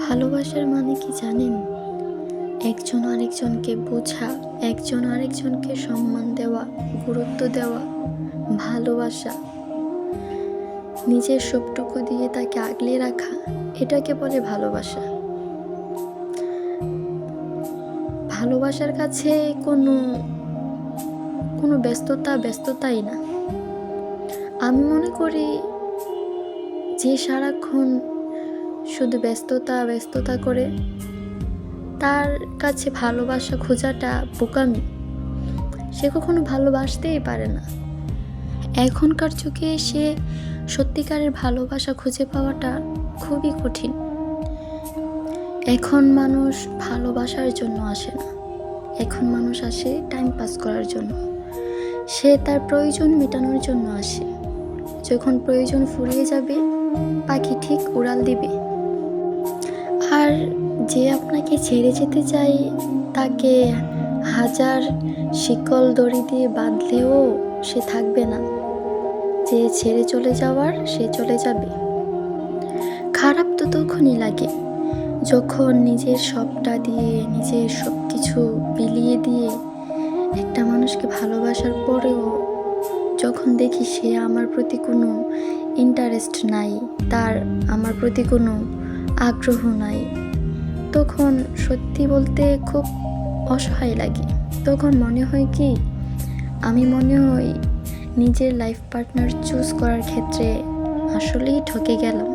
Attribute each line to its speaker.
Speaker 1: ভালোবাসার মানে কি জানেন? একজন আরেকজনকে বোঝা, একজন আরেকজনকে সম্মান দেওয়া, গুরুত্ব দেওয়া, ভালোবাসা, নিজের সবটুকু দিয়ে তাকে আগলে রাখা, এটাকে বলে ভালোবাসা। ভালোবাসার কাছে কোনো কোনো ব্যস্ততাই না। আমি মনে করি যে সারাক্ষণ শুধু ব্যস্ততা করে, তার কাছে ভালোবাসা খোঁজাটা বোকামি। সে কখনো ভালোবাসতেই পারে না। এখনকার যুগে এসে সত্যিকারের ভালোবাসা খুঁজে পাওয়াটা খুবই কঠিন। এখন মানুষ ভালোবাসার জন্য আসে না, এখন মানুষ আসে টাইম পাস করার জন্য। সে তার প্রয়োজন মেটানোর জন্য আসে। যখন প্রয়োজন ফুরিয়ে যাবে, পাখি ঠিক উড়াল দিবে। আর যে আপনাকে ছেড়ে যেতে চায়, তাকে হাজার শিকল দড়ি দিয়ে বাঁধলেও সে থাকবে না। যে ছেড়ে চলে যাওয়ার, সে চলে যাবে। খারাপ তো তখনই লাগে যখন নিজের সবটা দিয়ে, নিজের সব কিছু বিলিয়ে দিয়ে একটা মানুষকে ভালোবাসার পরেও যখন দেখি সে আমার প্রতি কোনো ইন্টারেস্ট নাই, তার আমার প্রতি কোনো আগ্রহ নাই, তখন সত্যি বলতে খুব অসহায় লাগে। তখন মনে হয় কি, আমি মনে হয় নিজের লাইফ পার্টনার চুজ করার ক্ষেত্রে আসলেই ঠকে গেলাম।